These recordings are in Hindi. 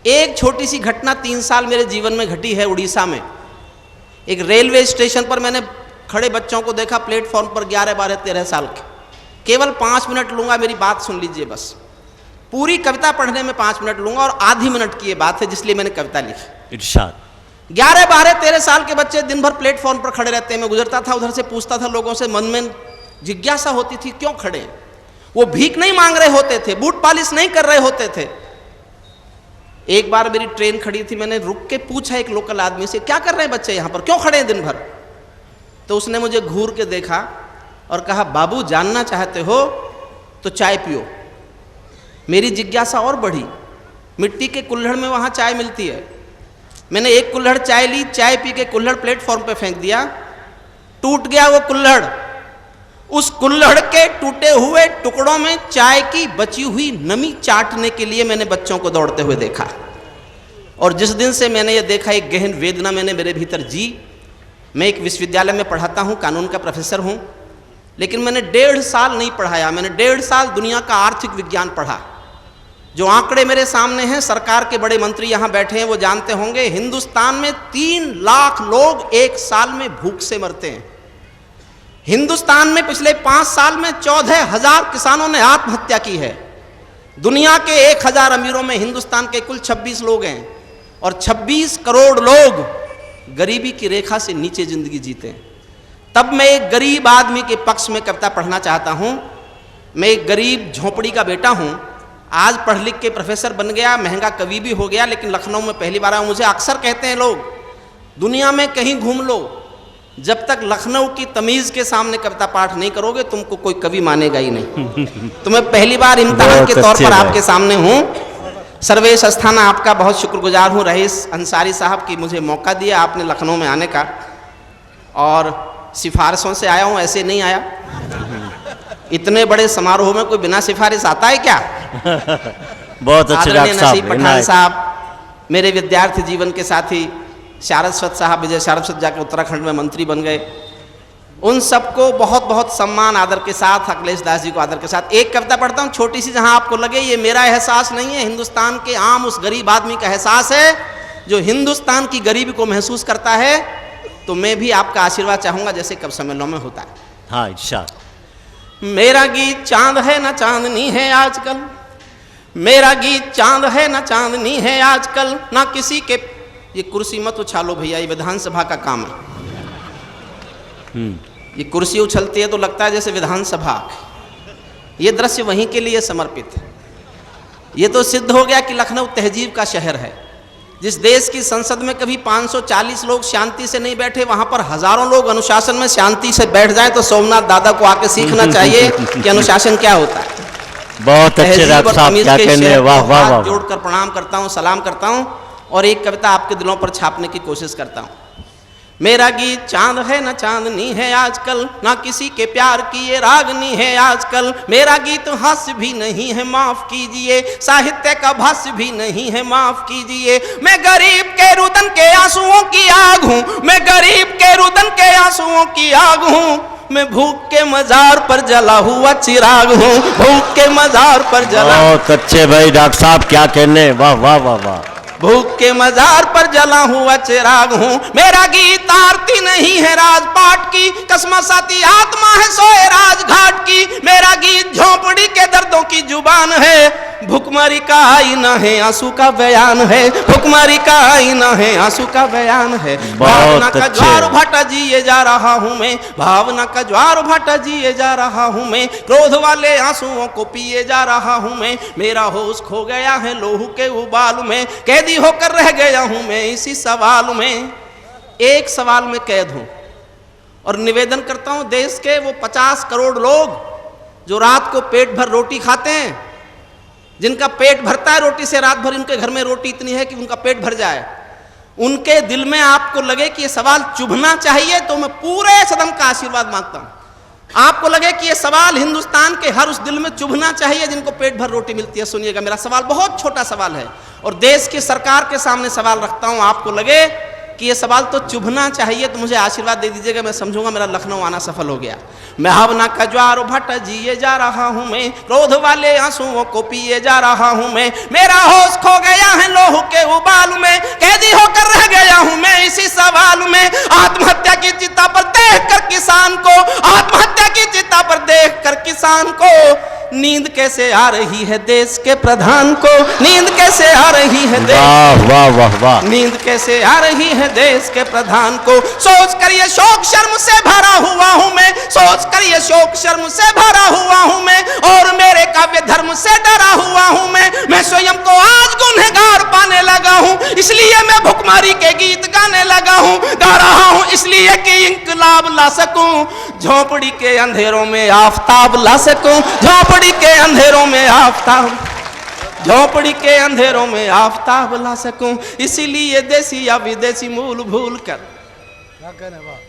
एक छोटी सी घटना 3 साल मेरे जीवन में घटी है उड़ीसा में। एक रेलवे स्टेशन पर मैंने खड़े बच्चों को देखा, प्लेटफॉर्म पर 11, 12, 13 साल के। केवल 5 मिनट लूंगा, मेरी बात सुन लीजिए बस। पूरी कविता पढ़ने में 5 मिनट लूंगा और आधी मिनट की ये बात है, जिसलिए मैंने कविता लिखी। इरशाद। 11, 12, 13 साल के बच्चे दिन भर प्लेटफॉर्म पर खड़े रहते हैं। मैं गुजरता था उधर से, पूछता था लोगों से, मन में जिज्ञासा होती थी क्यों खड़े हैं। वो भीख नहीं मांग रहे होते थे, बूट पालिश नहीं कर रहे होते थे। एक बार मेरी ट्रेन खड़ी थी, मैंने रुक के पूछा एक लोकल आदमी से, क्या कर रहे हैं बच्चे यहाँ पर, क्यों खड़े हैं दिन भर? तो उसने मुझे घूर के देखा और कहा, बाबू जानना चाहते हो तो चाय पियो। मेरी जिज्ञासा और बढ़ी। मिट्टी के कुल्हड़ में वहाँ चाय मिलती है। मैंने एक कुल्हड़ चाय ली, चाय पी के कुल्हड़ प्लेटफॉर्म पे फेंक दिया, टूट गया वो कुल्हड़। उस कुल्हड़ के टूटे हुए टुकड़ों में चाय की बची हुई नमी चाटने के लिए मैंने बच्चों को दौड़ते हुए देखा। और जिस दिन से मैंने ये देखा, एक गहन वेदना मैंने मेरे भीतर जी। मैं एक विश्वविद्यालय में पढ़ाता हूँ, कानून का प्रोफेसर हूँ, लेकिन मैंने 1.5 साल नहीं पढ़ाया। मैंने 1.5 साल दुनिया का आर्थिक विज्ञान पढ़ा। जो आंकड़े मेरे सामने हैं, सरकार के बड़े मंत्री यहाँ बैठे हैं, वो जानते होंगे, हिंदुस्तान में 3 लाख लोग एक साल में भूख से मरते हैं। हिंदुस्तान में पिछले 5 साल में 14,000 किसानों ने आत्महत्या की है। दुनिया के 1,000 अमीरों में हिंदुस्तान के कुल 26 लोग हैं और 26 करोड़ लोग गरीबी की रेखा से नीचे जिंदगी जीते हैं। तब मैं एक गरीब आदमी के पक्ष में कविता पढ़ना चाहता हूँ। मैं एक गरीब झोपड़ी का बेटा हूँ, आज पढ़ लिख के प्रोफेसर बन गया, महंगा कवि भी हो गया, लेकिन लखनऊ में पहली बार आया। मुझे अक्सर कहते हैं लोग, दुनिया में कहीं घूम लो, जब तक लखनऊ की तमीज़ के सामने कविता पाठ नहीं करोगे तुमको कोई कवि मानेगा ही नहीं। तो मैं पहली बार इम्तिहान के तौर पर आपके सामने हूँ। सर्वेश अस्थाना आपका बहुत शुक्रगुजार हूँ, रईस अंसारी साहब की मुझे मौका दिया आपने लखनऊ में आने का, और सिफारिशों से आया हूँ, ऐसे नहीं आया। इतने बड़े समारोह में कोई बिना सिफारिश आता है क्या? बहुत अच्छे नसीब पठान साहब, मेरे विद्यार्थी जीवन के साथी, सारस्वत साहब, विजय सारस्वत जाकर उत्तराखंड में मंत्री बन गए। उन सबको बहुत बहुत सम्मान आदर के साथ, अखिलेश दास जी को आदर के साथ एक कविता पढ़ता हूँ छोटी सी, जहाँ आपको लगे ये मेरा एहसास नहीं है, हिंदुस्तान के आम उस गरीब आदमी का एहसास है जो हिंदुस्तान की गरीबी को महसूस करता है। तो मैं भी आपका आशीर्वाद चाहूँगा जैसे कब सम्मेलनों में होता है। हाँ, इरशाद। मेरा गीत चांद है ना चांदनी है आजकल, मेरा गीत चांद है ना चांदनी है आजकल, ना किसी के। ये कुर्सी मत उछालो भैया, ये विधानसभा का काम है। ये कुर्सी उछलती है तो लगता है जैसे विधानसभा। ये दृश्य वहीं के लिए समर्पित है। ये तो सिद्ध हो गया कि लखनऊ तहजीब का शहर है। जिस देश की संसद में कभी 540 लोग शांति से नहीं बैठे, वहां पर हजारों लोग अनुशासन में शांति से बैठ जाएं, तो सोमनाथ दादा को आके सीखना चाहिए कि अनुशासन क्या होता है। बहुत अच्छे डॉक्टर साहब, क्या कहने हैं, वाह वाह वाह। जोड़कर प्रणाम करता हूँ, सलाम करता हूँ और एक कविता आपके दिलों पर छापने की कोशिश करता हूँ। मेरा गीत चांद है ना चांदनी है आजकल, ना किसी के प्यार की ये रागनी है आजकल। मेरा गीत हास्य भी नहीं है, माफ कीजिए, साहित्य का भाष्य भी नहीं है, माफ कीजिए। मैं गरीब के रुदन के आंसुओं की आग हूँ, मैं गरीब के रुदन के आंसुओं की आग हूँ। मैं भूख के मजार पर जला हुआ चिराग हूँ, भूख के मजार पर जला। बहुत अच्छे भाई डॉक्टर साहब, क्या कहने, वाह वाह वाह वाह। भूख के मजार पर जला हुआ चिराग हूँ। मेरा गीत आरती नहीं है राजपाट की, कसमसाती आत्मा है सोए राजघाट की। मेरा गीत झोंपड़ी के दर्दों की जुबान है, भुखमरी का आईना है, आंसू का बयान है, भुखमरी का आईना है, आंसू का बयान है। भावना का ज्वार भाटा जिए जा रहा हूँ मैं, भावना का ज्वार भाटा जिए जा रहा हूँ मैं। क्रोध वाले आंसुओं को पिए जा रहा हूँ मैं। मेरा होश खो गया है लोहू के उबाल में, कैदी होकर रह गया हूँ मैं इसी सवाल में। एक सवाल में कैद हूँ और निवेदन करता हूँ देश के वो 50 करोड़ लोग जो रात को पेट भर रोटी खाते हैं, जिनका पेट भरता है रोटी से, रात भर उनके घर में रोटी इतनी है कि उनका पेट भर जाए, उनके दिल में आपको लगे कि ये सवाल चुभना चाहिए, तो मैं पूरे सदन का आशीर्वाद मांगता हूं। आपको लगे कि ये सवाल हिंदुस्तान के हर उस दिल में चुभना चाहिए जिनको पेट भर रोटी मिलती है। सुनिएगा, मेरा सवाल बहुत छोटा सवाल है और देश की सरकार के सामने सवाल रखता हूं। आपको लगे कि ये सवाल तो चुभना चाहिए तो मुझे आशीर्वाद दे दीजिएगा, मैं समझूंगा मेरा लखनऊ आना सफल हो गया। मैं भावना का ज्वार भट जिए जा रहा हूं मैं, क्रोध वाले आंसुओं को पिए जा रहा हूं मैं। मेरा होश खो गया है लोहू के के उबाल में कैदी होकर रह गया हूं मैं इसी सवाल में। आत्महत्या की चिता पर देखकर किसान को, आत्महत्या की चिता पर देखकर किसान को नींद कैसे आ रही है देश के प्रधान को, नींद कैसे आ रही है वाह वाह वाह वाह। नींद कैसे आ रही है देश के प्रधान को। सोच कर ये शोक शर्म से भरा हुआ हूं मैं, सोच कर ये शोक शर्म से भरा हुआ हूं मैं, और मेरे काव्य धर्म से डरा हुआ हूं मैं स्वयं को आज गुनहगार पाने लगा हूं, इसलिए मैं भुखमरी के गीत गाने लगा हूं, गा रहा हूं इसलिए कि इंकलाब ला सकूं, झोपड़ी के अंधेरों में आफताब ला सकूं, झोपड़ी के अंधेरों में आफताब, झोपड़ी के अंधेरों में आफताब ला सकूं, इसीलिए देसी या विदेशी मूल भूल कर,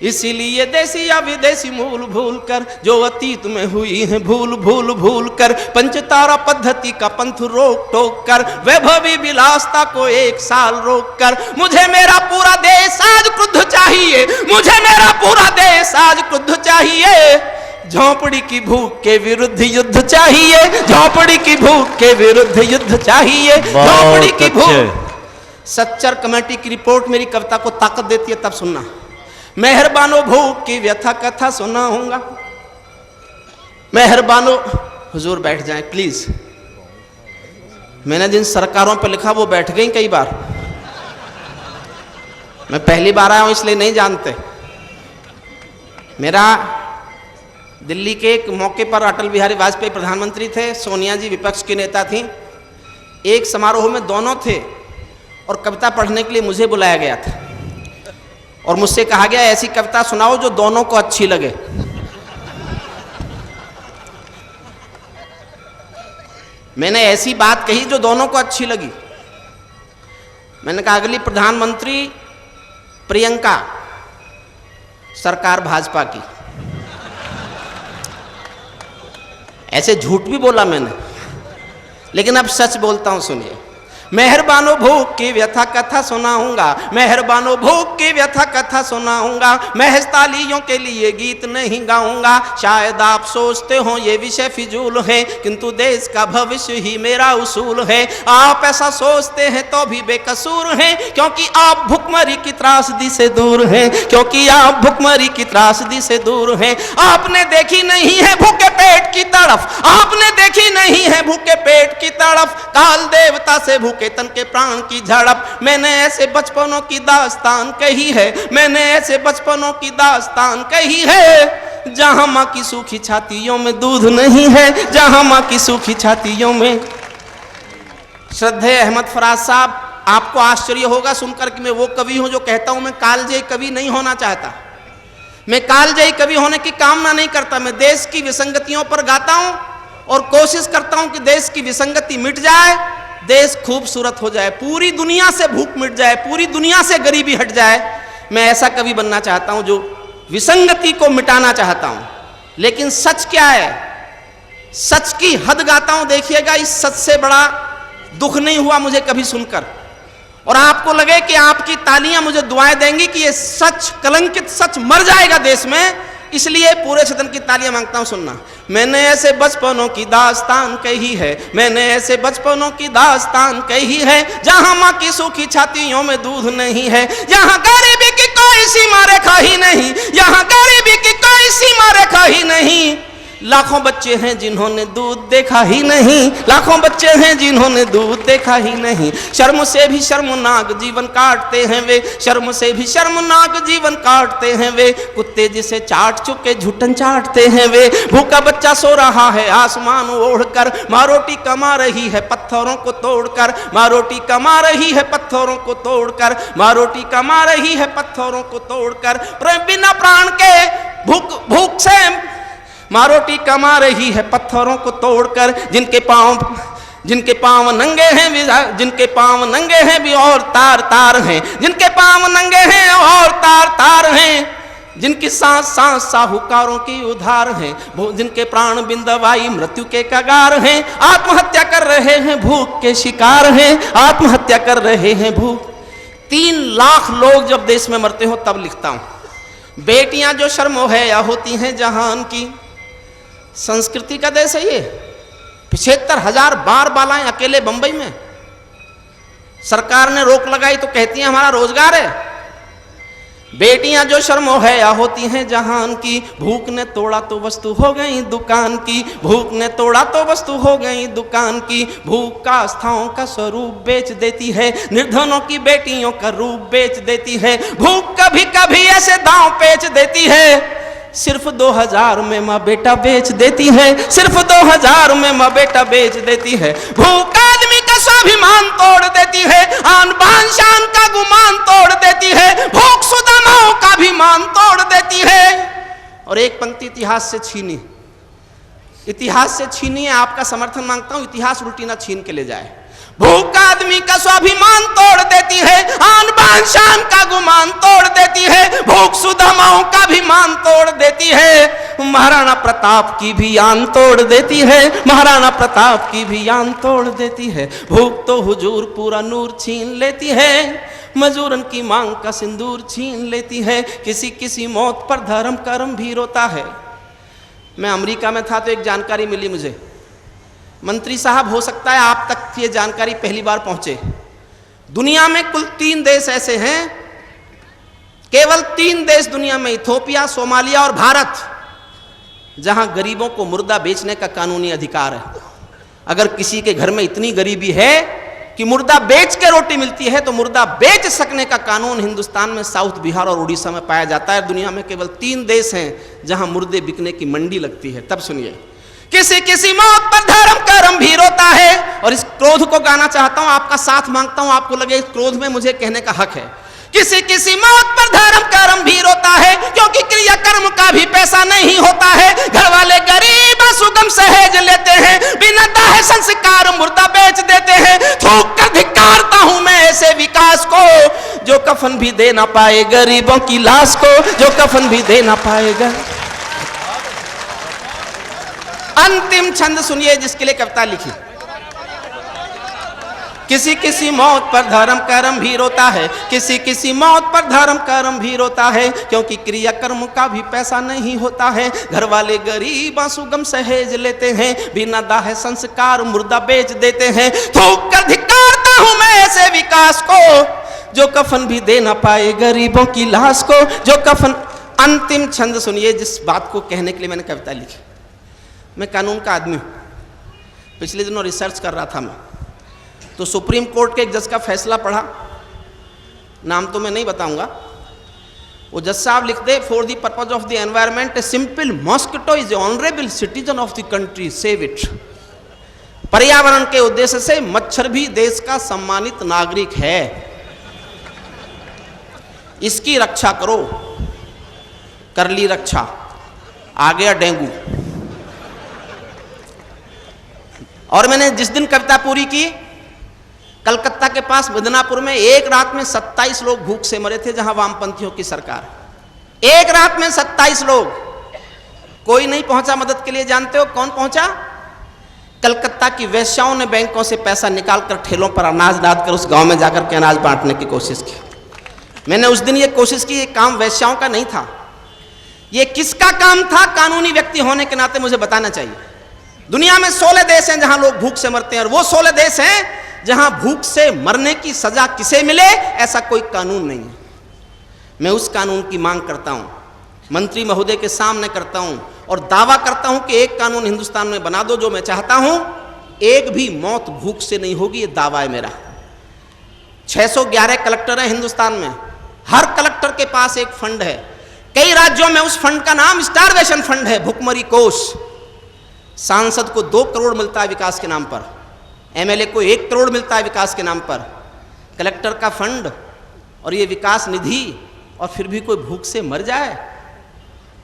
इसीलिए देसी या विदेशी मूल भूल कर, जो अतीत में हुई है भूल भूल भूल कर, पंचतारा पद्धति का पंथ रोक टोक कर, वैभवी विलासता को एक साल रोक कर, मुझे मेरा पूरा देश आज क्रुद्ध चाहिए, मुझे मेरा पूरा देश आज क्रुद्ध चाहिए, झोपड़ी की भूख के विरुद्ध युद्ध चाहिए, झोपड़ी की भूख के विरुद्ध युद्ध चाहिए, झोपड़ी की भूख। सच्चर कमेटी की रिपोर्ट मेरी कविता को ताकत देती है, तब सुनना। मेहरबानो भूख की व्यथा कथा सुनाऊंगा, मेहरबानो, हुजूर बैठ जाएं प्लीज। मैंने जिन सरकारों पर लिखा वो बैठ गई कई बार, मैं पहली बार आया हूं इसलिए नहीं जानते। मेरा दिल्ली के एक मौके पर अटल बिहारी वाजपेयी प्रधानमंत्री थे, सोनिया जी विपक्ष की नेता थी, एक समारोह में दोनों थे और कविता पढ़ने के लिए मुझे बुलाया गया था और मुझसे कहा गया ऐसी कविता सुनाओ जो दोनों को अच्छी लगे। मैंने ऐसी बात कही जो दोनों को अच्छी लगी। मैंने कहा अगली प्रधानमंत्री प्रियंका, सरकार भाजपा की। ऐसे झूठ भी बोला मैंने, लेकिन अब सच बोलता हूं, सुनिए। मेहरबानो भूख की व्यथा कथा सुनाऊंगा, मेहरबानो भूख की व्यथा कथा सुनाऊंगा, महज तालियों के लिए गीत नहीं गाऊंगा। शायद आप सोचते हो ये विषय फिजूल है, किंतु देश का भविष्य ही मेरा उसूल है। आप ऐसा सोचते हैं तो भी बेकसूर हैं, क्योंकि आप भुखमरी की त्रासदी से दूर हैं, क्योंकि आप भुखमरी की त्रासदी से दूर हैं। आपने देखी नहीं है भूखे पेट की तड़फ, आपने देखी नहीं है भूखे पेट की तड़फ, काल देवता से भूखे तन के प्राण की झड़प। मैंने ऐसे बचपनों की दास्तान कही है, मैंने ऐसे बचपनों की दास्तान कही है, जहां मां की सूखी छातियों में दूध नहीं है, जहां मां की सूखी छातियों में। श्रद्धेय अहमद फराज साहब, आपको आश्चर्य होगा सुनकर कि मैं वो कवि हूं जो कहता हूं मैं कालजयी कवि नहीं होना चाहता। मैं कालजयी कवि होने की कामना नहीं करता, मैं देश की विसंगतियों पर गाता हूं और कोशिश करता हूं कि देश की विसंगति मिट जाए, देश खूबसूरत हो जाए, पूरी दुनिया से भूख मिट जाए, पूरी दुनिया से गरीबी हट जाए। मैं ऐसा कवि बनना चाहता हूं जो विसंगति को मिटाना चाहता हूं। लेकिन सच क्या है, सच की हद गाता हूं। देखिएगा, इस सच से बड़ा दुख नहीं हुआ मुझे कभी सुनकर, और आपको लगे कि आपकी तालियां मुझे दुआएं देंगी कि ये सच, कलंकित सच मर जाएगा देश में, इसलिए पूरे सदन की तालियां मांगता हूं, सुनना। मैंने ऐसे बचपनों की दास्तान कही है, मैंने ऐसे बचपनों की दास्तान कही है, जहां मां की सूखी छातियों में दूध नहीं है, जहां गरीबी की कोई सीमा रेखा ही नहीं, यहां गरीबी की कोई सीमा रेखा ही नहीं। लाखों बच्चे हैं जिन्होंने दूध देखा ही नहीं, लाखों बच्चे हैं जिन्होंने दूध देखा ही नहीं। शर्म से भी शर्मनाक जीवन काटते हैं वे, शर्म से भी शर्मनाक जीवन काटते हैं वे, कुत्ते जिसे चाट चुके झुटन चाटते हैं वे। भूखा बच्चा सो रहा है आसमान ओढ़कर, माँ रोटी कमा रही है पत्थरों को तोड़कर, माँ रोटी कमा रही है पत्थरों को तोड़कर, माँ रोटी कमा रही है पत्थरों को तोड़कर। बिना प्राण के भूख से माँ रोटी कमा रही है पत्थरों को तोड़कर। जिनके पांव नंगे हैं, जिनके पांव नंगे हैं भी और तार तार हैं, जिनके पांव नंगे हैं और तार तार हैं, जिनकी सांस सांस साहूकारों की उधार हैं, जिनके प्राण बिंदवाई मृत्यु के कगार हैं, आत्महत्या कर रहे हैं भूख के शिकार हैं, आत्महत्या कर रहे हैं भूख। 3 लाख लोग जब देश में मरते हो तब लिखता हूं। बेटियां जो शर्मो है या होती हैं जहान की, संस्कृति का देश है ये। 75,000 बार बालाएं अकेले बंबई में, सरकार ने रोक लगाई तो कहती हैं हमारा रोजगार है। बेटियां जो शर्मो हया होती हैं जहान की, भूख ने तोड़ा तो वस्तु हो गई दुकान की, भूख ने तोड़ा तो वस्तु हो गई दुकान की। भूख का आस्थाओं का स्वरूप बेच देती है, निर्धनों की बेटियों का रूप बेच देती है। भूख कभी कभी ऐसे दांव पेच देती है, सिर्फ 2000 में माँ बेटा बेच देती है, सिर्फ 2000 में माँ बेटा बेच देती है। भूख आदमी का स्वाभिमान तोड़ देती है, आन बान शान का गुमान तोड़ देती है। भूख सुदामाओं का भी मान तोड़ देती है। और एक पंक्ति इतिहास से छीनी, इतिहास से छीनी है, आपका समर्थन मांगता हूं, इतिहास उल्टी ना छीन के ले जाए। भूख आदमी का स्वाभिमान तोड़ देती है, आन बान शान का गुमान तोड़ देती है। भूख सुदामाओं का भी मान तोड़ देती है, महाराणा प्रताप की भी आन तोड़ देती है, महाराणा प्रताप की भी आन तोड़ देती है। भूख तो हुजूर पूरा नूर छीन लेती है, मजूरन की मांग का सिंदूर छीन लेती है। किसी किसी मौत पर धर्म कर्म भी रोता है। मैं अमेरिका में था तो एक जानकारी मिली मुझे, मंत्री साहब हो सकता है आप तक ये जानकारी पहली बार पहुंचे। दुनिया में कुल 3 देश ऐसे हैं, केवल 3 देश दुनिया में, इथोपिया, सोमालिया और भारत, जहां गरीबों को मुर्दा बेचने का कानूनी अधिकार है। अगर किसी के घर में इतनी गरीबी है कि मुर्दा बेच के रोटी मिलती है तो मुर्दा बेच सकने का कानून हिंदुस्तान में साउथ, बिहार और उड़ीसा में पाया जाता है। दुनिया में केवल 3 देश हैं जहां मुर्दे बिकने की मंडी लगती है। तब सुनिए, किसी किसी मौत पर धर्म कर्म भी रोता है। और इस क्रोध को गाना चाहता हूं, आपका साथ मांगता हूं, आपको लगे इस क्रोध में मुझे कहने का हक है। किसी किसी मौत पर धर्म कर्म भी रोता है, क्योंकि क्रिया कर्म का भी पैसा नहीं होता है। घर वाले गरीब सुगम सहेज लेते हैं, बिना दाहे संस्कार मुर्दा बेच देते हैं। थूक कर धिक्कारता हूं मैं ऐसे विकास को, जो कफन भी दे ना पाए गरीबों की लाश को, जो कफन भी दे ना पाएगा। अंतिम छंद सुनिए जिसके लिए कविता लिखी। किसी किसी मौत पर धर्म कर्म भी रोता है, किसी किसी मौत पर धर्म कर्म भी रोता है, क्योंकि क्रिया कर्म का भी पैसा नहीं होता है। घर वाले गरीब सुगम सहेज लेते हैं, बिना दाहे संस्कार मुर्दा बेच देते हैं। थूक कर धिक्कारता हूं मैं ऐसे विकास को, जो कफन भी दे ना पाए गरीबों की लाश को, जो कफन। अंतिम छंद सुनिए जिस बात को कहने के लिए मैंने कविता लिखी। मैं कानून का आदमी हूं, पिछले दिनों रिसर्च कर रहा था मैं, तो सुप्रीम कोर्ट के एक जज का फैसला पढ़ा, नाम तो मैं नहीं बताऊंगा। वो जज साहब लिखते, for the purpose of the environment a simple mosquito is honourable citizen of the country, save it. पर्यावरण के उद्देश्य से मच्छर भी देश का सम्मानित नागरिक है, इसकी रक्षा करो। कर ली रक्षा, आ गया डेंगू। और मैंने जिस दिन कविता पूरी की, कलकत्ता के पास मिदनापुर में एक रात में 27 लोग भूख से मरे थे, जहां वामपंथियों की सरकार। एक रात में 27 लोग, कोई नहीं पहुंचा मदद के लिए। जानते हो कौन पहुंचा? कलकत्ता की वेश्याओं ने बैंकों से पैसा निकालकर ठेलों पर अनाज डाल कर उस गांव में जाकर के अनाज बांटने की कोशिश की। मैंने उस दिन ये कोशिश की, ये काम वेश्याओं का नहीं था। ये किसका काम था? कानूनी व्यक्ति होने के नाते मुझे बताना चाहिए। दुनिया में 16 देश हैं जहां लोग भूख से मरते हैं, और वो 16 देश हैं जहां भूख से मरने की सजा किसे मिले ऐसा कोई कानून नहीं है। मैं उस कानून की मांग करता हूं, मंत्री महोदय के सामने करता हूं, और दावा करता हूं कि एक कानून हिंदुस्तान में बना दो जो मैं चाहता हूं, एक भी मौत भूख से नहीं होगी। ये दावा है मेरा। 611 कलेक्टर हैं हिंदुस्तान में, हर कलेक्टर के पास एक फंड है। कई राज्यों में उस फंड का नाम स्टारवेशन फंड है, भुखमरी कोष। सांसद को 2 करोड़ मिलता है विकास के नाम पर, एमएलए को 1 करोड़ मिलता है विकास के नाम पर। कलेक्टर का फंड और ये विकास निधि, और फिर भी कोई भूख से मर जाए।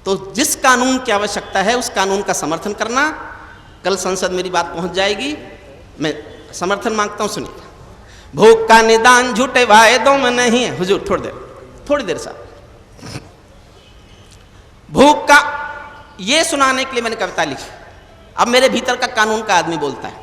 तो जिस कानून की आवश्यकता है उस कानून का समर्थन करना। कल संसद मेरी बात पहुंच जाएगी, मैं समर्थन मांगता हूं। सुनिए, भूख का निदान झूठे वायदों में नहीं है। हुजूर थोड़ी देर साहब, भूख का ये सुनाने के लिए मैंने कविता लिखी। अब मेरे भीतर का कानून का आदमी बोलता है,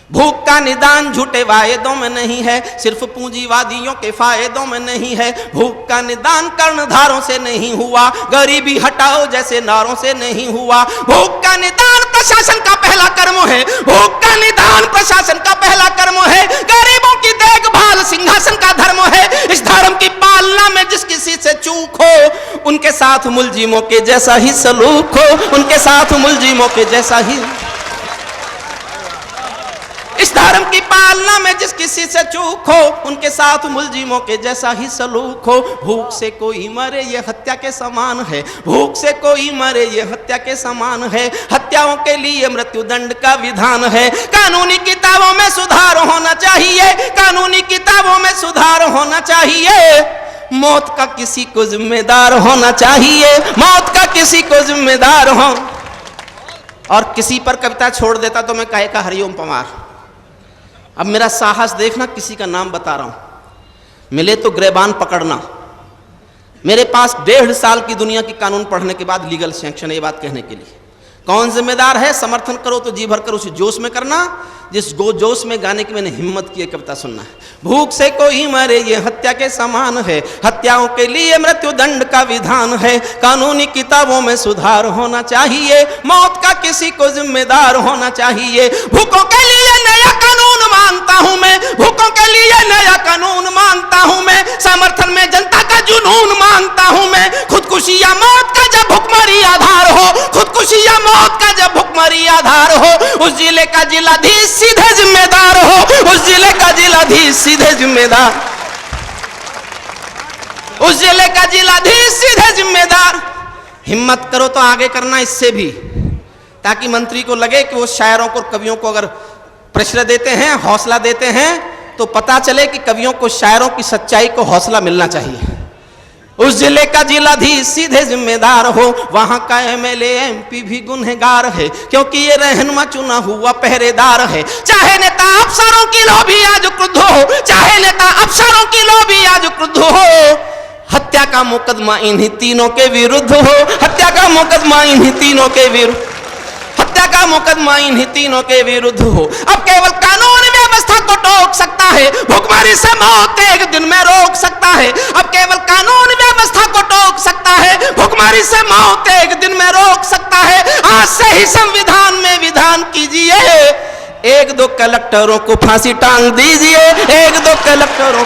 भूख का निदान झूठे वायदों में नहीं है, सिर्फ पूंजीवादियों के फायदों में नहीं है। भूख का निदान कर्णधारों से नहीं हुआ, गरीबी हटाओ जैसे नारों से नहीं हुआ। भूख का निदान प्रशासन का पहला कर्म है, भूख का निदान प्रशासन का पहला कर्म है। गरीबों की देखभाल सिंहासन का धर्म है। इस धर्म की पालना में जिस किसी से चूक हो, उनके साथ मुलजिमों के जैसा ही सलूक हो, उनके साथ मुलजिमों के जैसा ही। इस धर्म की पालना में जिस किसी से चूक हो, उनके साथ मुलजिमों के जैसा ही सलूक हो। भूख से कोई मरे ये हत्या के समान है, भूख से कोई मरे ये हत्या के समान है। हत्याओं के लिए मृत्युदंड का विधान है। कानूनी किताबों में सुधार होना चाहिए, कानूनी किताबों में सुधार होना चाहिए। मौत का किसी को जिम्मेदार होना चाहिए, मौत का किसी को जिम्मेदार हो। और किसी पर कविता छोड़ देता तो मैं कहे का हरिओम पवार। अब मेरा साहस देखना, किसी का नाम बता रहा हूं। मिले तो गिरबान पकड़ना। मेरे पास 1.5 साल की दुनिया की कानून पढ़ने के बाद लीगल सैंक्शन है ये बात कहने के लिए। कौन जिम्मेदार है? समर्थन करो तो जी भर कर उसी जोश में करना जिस जोश में गाने की मैंने हिम्मत की कविता सुनना है। भूख से कोई मरे ये हत्या के समान है, हत्याओं के लिए मृत्युदंड का विधान है। कानूनी किताबों में सुधार होना चाहिए, मौत का किसी को जिम्मेदार होना चाहिए। भूखों के लिए नया कानून मांगता हूं मैं, भूखों के लिए नया कानून मांगता हूं मैं। समर्थन में जनता का जुनून मांगता हूं मैं। खुदकुशी या मौत का जब भुखमरी आधार हो, खुदकुशी या मौत का जब भुखमरी आधार हो, उस जिले का जिलाधीश सीधे जिम्मेदार हो, उस जिले का जिलाधीश सीधे जिम्मेदार, उस जिले का जिलाधीश सीधे जिम्मेदार। हिम्मत करो तो आगे करना इससे भी, ताकि मंत्री को लगे कि वो शायरों को कवियों को अगर प्रेशर देते हैं, हौसला देते हैं, तो पता चले कि कवियों को शायरों की सच्चाई को हौसला मिलना चाहिए। उस जिले का जिलाधीश सीधे जिम्मेदार हो, वहां का एमएलए एमपी भी गुनहगार है, क्योंकि ये रहनुमा चुना हुआ पहरेदार है। चाहे नेता अफसरों की लोभी आज क्रुद्ध हो, चाहे नेता अफसरों की लोभी आज क्रुद्ध हो, हत्या का मुकदमा इन्हीं तीनों के विरुद्ध हो, हत्या का मुकदमा इन्हीं तीनों के विरुद्ध, हत्या का मुकदमा इन्हीं तीनों के विरुद्ध हो। अब केवल कानून व्यवस्था को टोक सकता है, भुखमरी से मौत एक दिन में रोक सकता है। अब केवल कानून व्यवस्था को टोक सकता है, भुखमरी से मौत एक दिन में रोक सकता है। आज से ही संविधान में विधान कीजिए, 1-2 कलेक्टरों को फांसी टांग दीजिए, 1-2 कलेक्टरों